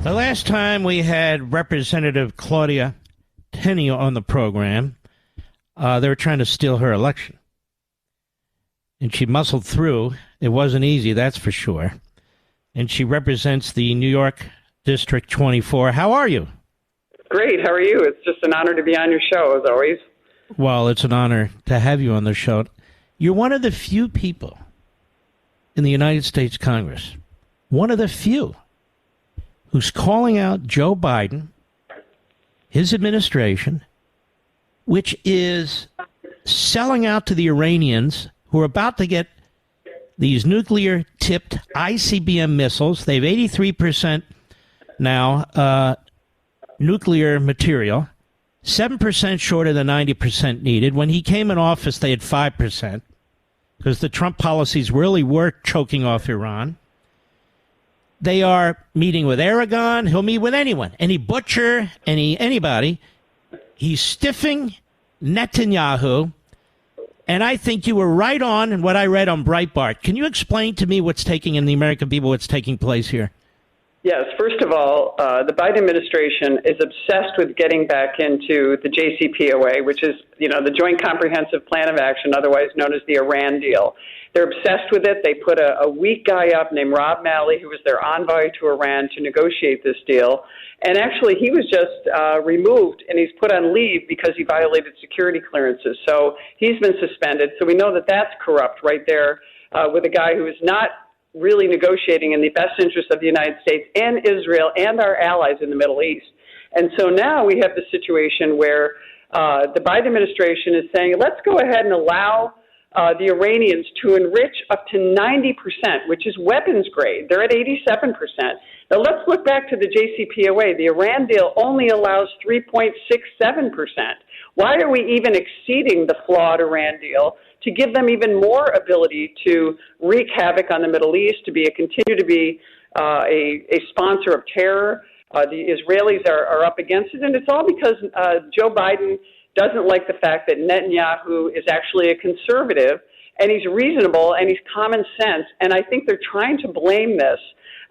The last time we had Representative Claudia Tenney on the program, they were trying to steal her election. And she muscled through. It wasn't easy, that's for sure. And she represents the New York District 24. How are you? Great. How are you? It's just an honor to be on your show, as always. Well, it's an honor to have you on the show. You're one of the few people in the United States Congress, one of the few, who's calling out Joe Biden, his administration, which is selling out to the Iranians who are about to get these nuclear-tipped ICBM missiles. They have 83% now nuclear material, 7% short of the 90% needed. When he came in office, they had 5%, because the Trump policies really were choking off Iran. They are meeting with Aragon. He'll meet with anyone, any butcher, anybody. He's stiffing Netanyahu. And I think you were right on in what I read on Breitbart. Can you explain to me what's taking in the American people, what's taking place here? Yes. First of all, the Biden administration is obsessed with getting back into the JCPOA, which is, the Joint Comprehensive Plan of Action, otherwise known as the Iran deal. They're obsessed with it. They put a weak guy up named Rob Malley, who was their envoy to Iran, to negotiate this deal. And actually, he was just removed, and he's put on leave because he violated security clearances. So he's been suspended. So we know that that's corrupt right there with a guy who is not really negotiating in the best interest of the United States and Israel and our allies in the Middle East. And so now we have the situation where the Biden administration is saying, let's go ahead and allow the Iranians to enrich up to 90%, which is weapons grade. They're at 87%. Now, let's look back to the JCPOA. The Iran deal only allows 3.67%. Why are we even exceeding the flawed Iran deal to give them even more ability to wreak havoc on the Middle East, to continue to be a sponsor of terror? The Israelis are up against it, and it's all because Joe Biden doesn't like the fact that Netanyahu is actually a conservative, and he's reasonable, and he's common sense. And I think they're trying to blame this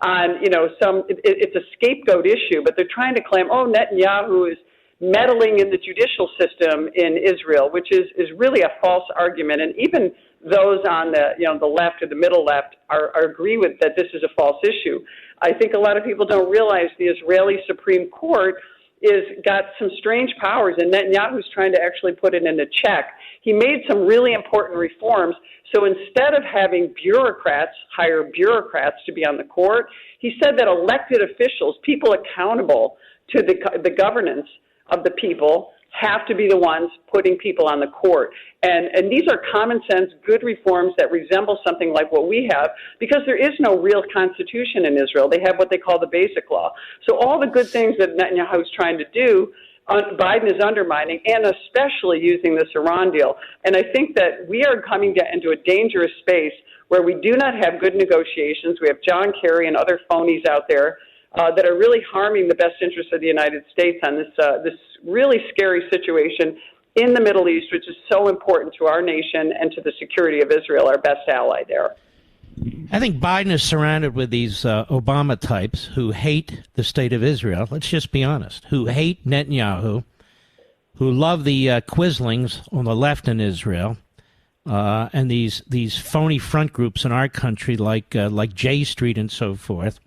on, it's a scapegoat issue, but they're trying to claim, Netanyahu is meddling in the judicial system in Israel, which is really a false argument. And even those on the left or the middle left are agree with that this is a false issue. I think a lot of people don't realize the Israeli Supreme Court is got some strange powers, and Netanyahu's trying to actually put it into check. He made some really important reforms. So instead of having bureaucrats hire bureaucrats to be on the court, he said that elected officials, people accountable to the governance of the people, have to be the ones putting people on the court. And these are common sense, good reforms that resemble something like what we have, because there is no real constitution in Israel. They have what they call the Basic Law. So all the good things that Netanyahu is trying to do, Biden is undermining, and especially using this Iran deal. And I think that we are coming into a dangerous space where we do not have good negotiations. We have John Kerry and other phonies out there that are really harming the best interests of the United States on this really scary situation in the Middle East, which is so important to our nation and to the security of Israel, our best ally there. I think Biden is surrounded with these Obama types who hate the state of Israel. Let's just be honest, who hate Netanyahu, who love the Quislings on the left in Israel, and these phony front groups in our country like J Street and so forth.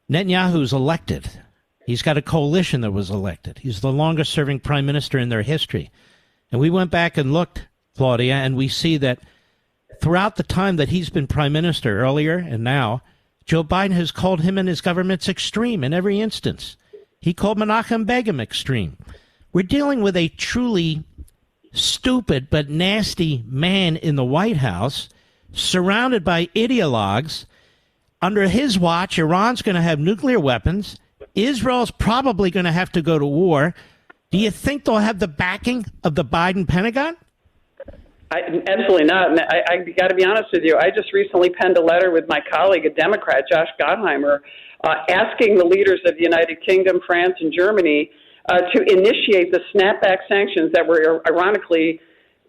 Netanyahu's elected. He's got a coalition that was elected. He's the longest-serving prime minister in their history. And we went back and looked, Claudia, and we see that throughout the time that he's been prime minister earlier and now, Joe Biden has called him and his government's extreme in every instance. He called Menachem Begin extreme. We're dealing with a truly stupid but nasty man in the White House, surrounded by ideologues. Under his watch, Iran's going to have nuclear weapons. Israel's probably going to have to go to war. Do you think they'll have the backing of the Biden Pentagon? Absolutely not. And I got to be honest with you. I just recently penned a letter with my colleague, a Democrat, Josh Gottheimer, asking the leaders of the United Kingdom, France, and Germany to initiate the snapback sanctions that were ironically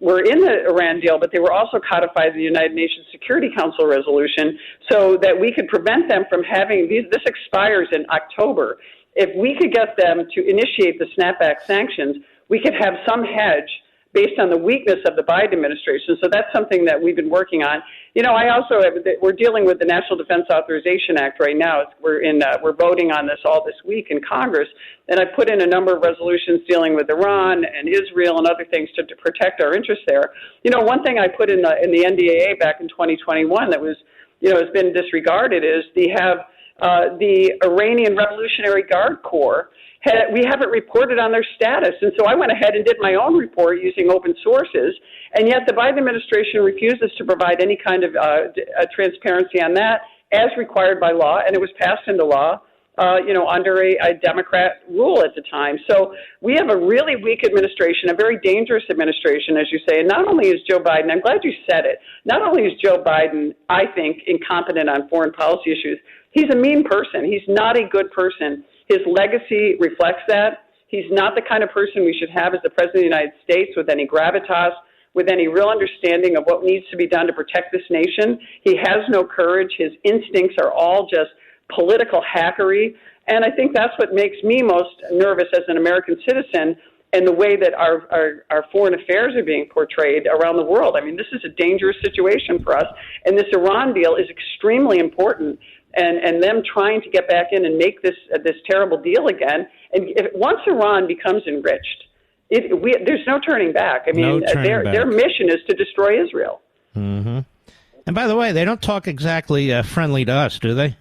were in the Iran deal, but they were also codified in the United Nations Security Council resolution so that we could prevent them from having these. This expires in October. If we could get them to initiate the snapback sanctions, we could have some hedge based on the weakness of the Biden administration. So that's something that we've been working on. I also we're dealing with the National Defense Authorization Act right now. We're voting on this all this week in Congress, and I put in a number of resolutions dealing with Iran and Israel and other things to protect our interests there. One thing I put in the NDAA back in 2021 that was has been disregarded is the Iranian Revolutionary Guard Corps. We haven't reported on their status. And so I went ahead and did my own report using open sources, and yet the Biden administration refuses to provide any kind of transparency on that as required by law, and it was passed into law, under a Democrat rule at the time. So we have a really weak administration, a very dangerous administration, as you say, and not only is Joe Biden, I'm glad you said it, not only is Joe Biden, I think, incompetent on foreign policy issues, he's a mean person. He's not a good person. His legacy reflects that. He's not the kind of person we should have as the President of the United States with any gravitas, with any real understanding of what needs to be done to protect this nation. He has no courage. His instincts are all just political hackery. And I think that's what makes me most nervous as an American citizen and the way that our foreign affairs are being portrayed around the world. I mean, this is a dangerous situation for us. And this Iran deal is extremely important. And them trying to get back in and make this terrible deal again. And once Iran becomes enriched, there's no turning back. I mean, their mission is to destroy Israel. Mm-hmm. And by the way, they don't talk exactly friendly to us, do they?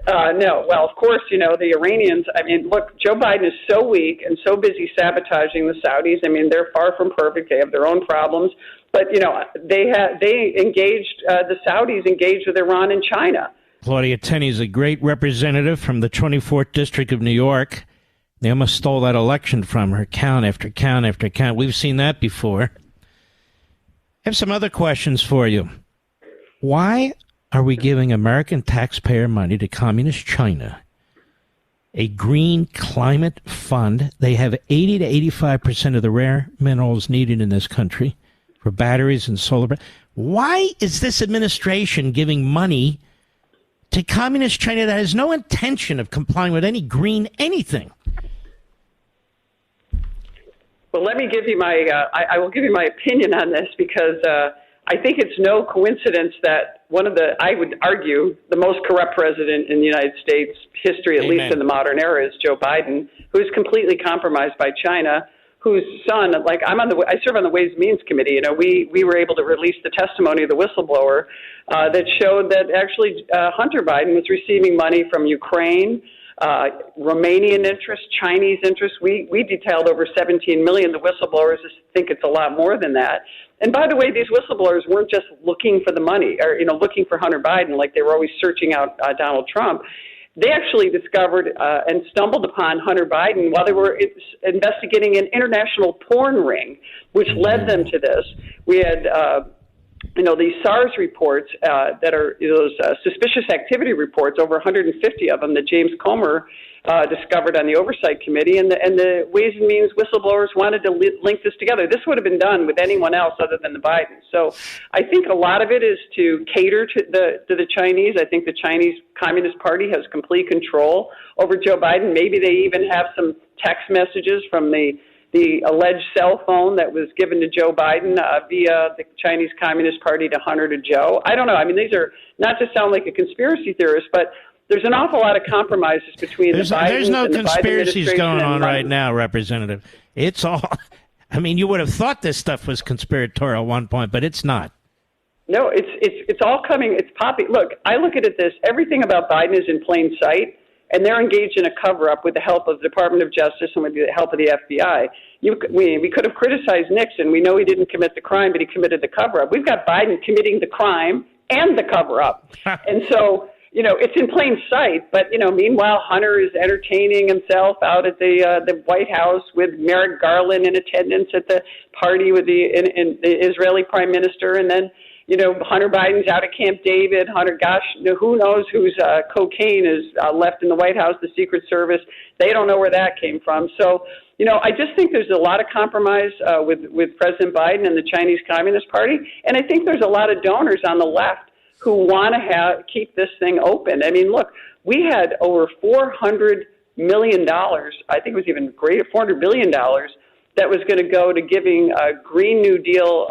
No. Well, of course, the Iranians, I mean, look, Joe Biden is so weak and so busy sabotaging the Saudis. I mean, they're far from perfect. They have their own problems. But, they engaged, the Saudis engaged with Iran and China. Claudia Tenney is a great representative from the 24th District of New York. They almost stole that election from her, count after count after count. We've seen that before. I have some other questions for you. Why are we giving American taxpayer money to communist China, a green climate fund? They have 80 to 85% of the rare minerals needed in this country for batteries and solar. Why is this administration giving money to communist China that has no intention of complying with any green anything? Well, let me give you I will give you my opinion on this because I think it's no coincidence that I would argue, the most corrupt president in the United States history, at least in the modern era, is Joe Biden, who is completely compromised by China, whose son, I serve on the Ways and Means Committee. We were able to release the testimony of the whistleblower that showed that actually Hunter Biden was receiving money from Ukraine, Romanian interests, Chinese interests. We detailed over 17 million. The whistleblowers think it's a lot more than that. And by the way, these whistleblowers weren't just looking for the money or, looking for Hunter Biden like they were always searching out Donald Trump. They actually discovered and stumbled upon Hunter Biden while they were investigating an international porn ring, which led them to this. We had, these SARS reports that are those suspicious activity reports, over 150 of them that James Comer discovered on the Oversight Committee, and the Ways and Means whistleblowers wanted to link this together. This would have been done with anyone else other than the Bidens. So I think a lot of it is to cater to the Chinese. I think the Chinese Communist Party has complete control over Joe Biden. Maybe they even have some text messages from the alleged cell phone that was given to Joe Biden via the Chinese Communist Party to Hunter to Joe. I don't know. I mean, these are not to sound like a conspiracy theorist, but there's an awful lot of compromises between the Bidens. There's no and conspiracies going on right now, Representative. It's all. I mean, you would have thought this stuff was conspiratorial at one point, but it's not. No, it's all coming. It's popping. Look, I look at it this. Everything about Biden is in plain sight, and they're engaged in a cover-up with the help of the Department of Justice and with the help of the FBI. We could have criticized Nixon. We know he didn't commit the crime, but he committed the cover-up. We've got Biden committing the crime and the cover-up. And so, it's in plain sight. But, meanwhile, Hunter is entertaining himself out at the White House with Merrick Garland in attendance at the party with the Israeli prime minister. And then, Hunter Biden's out at Camp David. Hunter, gosh, who knows whose cocaine is left in the White House, the Secret Service. They don't know where that came from. So, I just think there's a lot of compromise with President Biden and the Chinese Communist Party. And I think there's a lot of donors on the left who want to keep this thing open. I mean, look, we had over $400 million. I think it was even greater, $400 billion that was going to go to giving Green New Deal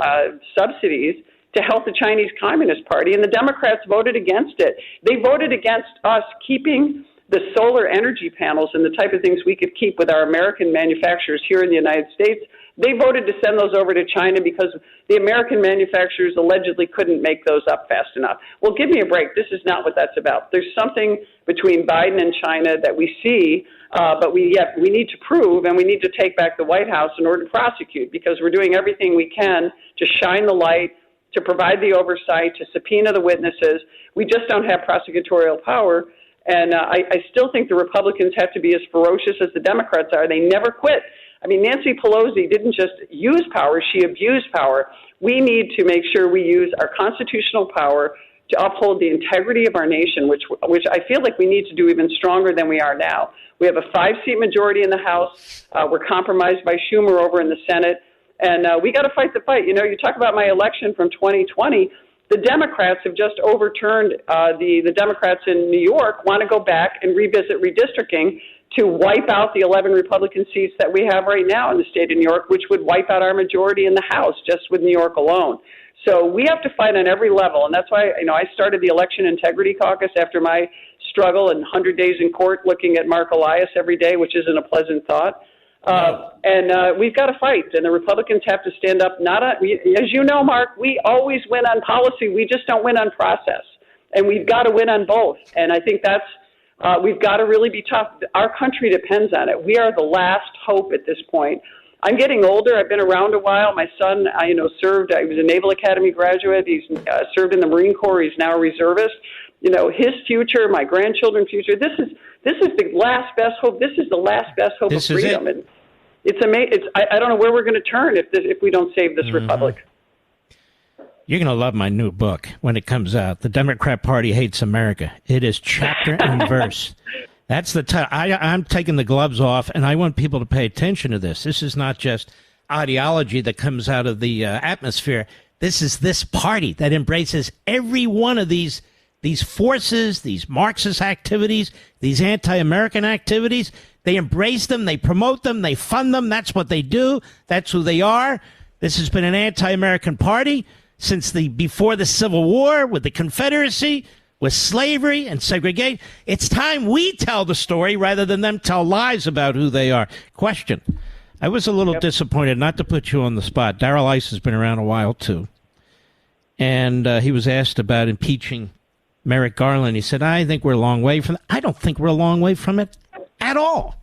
subsidies to help the Chinese Communist Party, and the Democrats voted against it. They voted against us keeping the solar energy panels and the type of things we could keep with our American manufacturers here in the United States. They voted to send those over to China because the American manufacturers allegedly couldn't make those up fast enough. Well, give me a break. This is not what that's about. There's something between Biden and China that we see, but we need to prove, and we need to take back the White House in order to prosecute, because we're doing everything we can to shine the light, to provide the oversight, to subpoena the witnesses. We just don't have prosecutorial power. And I still think the Republicans have to be as ferocious as the Democrats are. They never quit. I mean, Nancy Pelosi didn't just use power, she abused power. We need to make sure we use our constitutional power to uphold the integrity of our nation, which I feel like we need to do even stronger than we are now. We have a 5-seat majority in the House. We're compromised by Schumer over in the Senate. And we got to fight the fight. You talk about my election from 2020. The Democrats have just overturned, the Democrats in New York want to go back and revisit redistricting to wipe out the 11 Republican seats that we have right now in the state of New York, which would wipe out our majority in the House just with New York alone. So we have to fight on every level. And that's why, I started the Election Integrity Caucus after my struggle and 100 days in court looking at Mark Elias every day, which isn't a pleasant thought. And we've got to fight, and the Republicans have to stand up. As you know, Mark, we always win on policy. We just don't win on process, and we've got to win on both. And I think we've got to really be tough. Our country depends on it. We are the last hope at this point. I'm getting older. I've been around a while. My son, served. He was a Naval Academy graduate. He's served in the Marine Corps. He's now a reservist. His future, my grandchildren's future. This is the last best hope. This is the last best hope of freedom. And it's amazing. I don't know where we're going to turn if we don't save this republic. You're going to love my new book when it comes out. The Democrat Party Hates America. It is chapter and verse. That's the title. I'm taking the gloves off, and I want people to pay attention to this. This is not just ideology that comes out of the atmosphere. This is this party that embraces every one of these forces, these Marxist activities, these anti-American activities. They embrace them, they promote them, they fund them. That's what they do. That's who they are. This has been an anti-American party since before the Civil War, with the Confederacy, with slavery and segregation. It's time we tell the story rather than them tell lies about who they are. Question. I was a little disappointed, not to put you on the spot. Darrell Issa has been around a while, too. And he was asked about impeaching Merrick Garland. He said, I think we're a long way from it. I don't think we're a long way from it at all.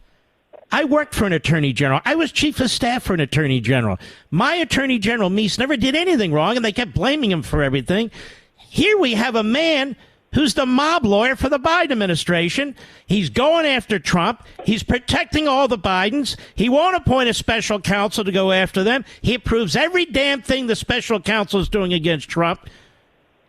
I worked for an attorney general. I was chief of staff for an attorney general. My attorney general, Meese, never did anything wrong, and they kept blaming him for everything. Here we have a man who's the mob lawyer for the Biden administration. He's going after Trump. He's protecting all the Bidens. He won't appoint a special counsel to go after them. He approves every damn thing the special counsel is doing against Trump.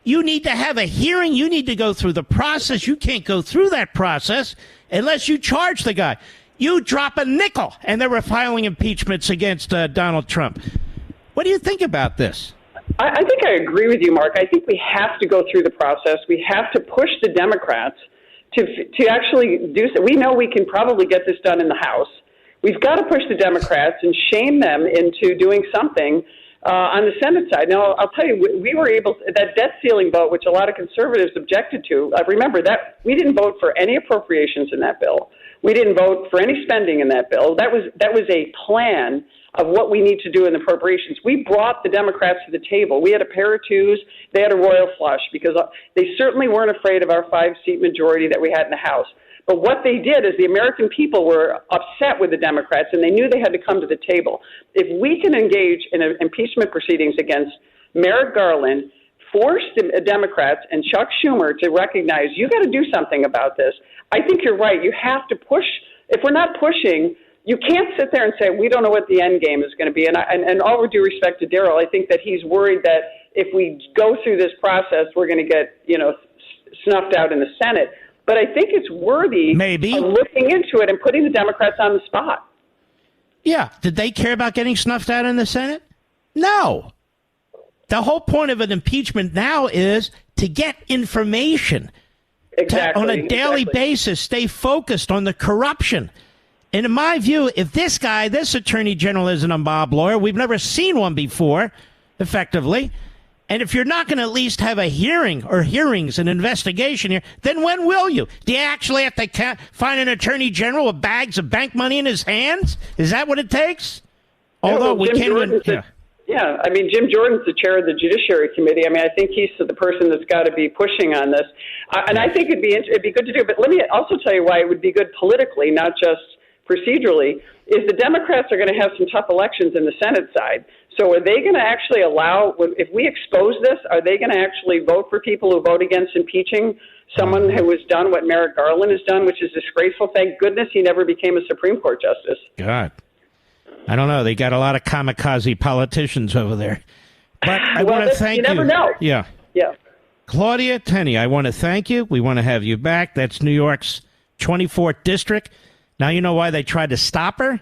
You need to have a hearing. You need to go through the process. You can't go through that process unless you charge the guy. You drop a nickel, and they were filing impeachments against Donald Trump. What do you think about this? I think I agree with you, Mark. I think we have to go through the process. We have to push the Democrats to actually do so. We know we can probably get this done in the House. We've got to push the Democrats and shame them into doing something on the Senate side. Now, I'll tell you, we were able to, that debt ceiling vote, which a lot of conservatives objected to, remember that we didn't vote for any appropriations in that bill. We didn't vote for any spending in that bill. That was a plan of what we need to do in the appropriations. We brought the Democrats to the table. We had a pair of twos. They had a royal flush because they certainly weren't afraid of our 5-seat majority that we had in the House. But what they did is the American people were upset with the Democrats, and they knew they had to come to the table. If we can engage in impeachment proceedings against Merrick Garland, force the Democrats and Chuck Schumer to recognize you got to do something about this. I think you're right. You have to push. If we're not pushing you can't sit there and say, we don't know what the end game is going to be. And all due respect to Daryl, I think that he's worried that if we go through this process, we're going to get, snuffed out in the Senate. But I think it's worthy of looking into it and putting the Democrats on the spot. Yeah. Did they care about getting snuffed out in the Senate? No. The whole point of an impeachment now is to get information. Exactly. On a daily basis, stay focused on the corruption. And in my view, if this attorney general isn't a mob lawyer, we've never seen one before, effectively. And if you're not going to at least have a hearing or hearings, an investigation here, then when will you? Do you actually have to find an attorney general with bags of bank money in his hands? Is that what it takes? Although we can't even... Yeah, I mean, Jim Jordan's the chair of the Judiciary Committee. I mean, I think he's the person that's got to be pushing on this. And I think it'd be good to do. But let me also tell you why it would be good politically, not just procedurally, is the Democrats are going to have some tough elections in the Senate side. So are they going to actually allow, if we expose this, are they going to actually vote for people who vote against impeaching someone who has done what Merrick Garland has done, which is disgraceful? Thank goodness he never became a Supreme Court justice. God. I don't know. They got a lot of kamikaze politicians over there. But I want to thank you. You never know. Yeah. Yeah. Claudia Tenney, I want to thank you. We want to have you back. That's New York's 24th district. Now you know why they tried to stop her.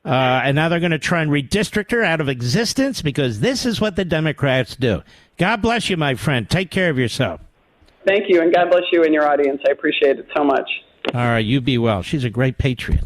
And now they're going to try and redistrict her out of existence because this is what the Democrats do. God bless you, my friend. Take care of yourself. Thank you, and God bless you and your audience. I appreciate it so much. All right, you be well. She's a great patriot.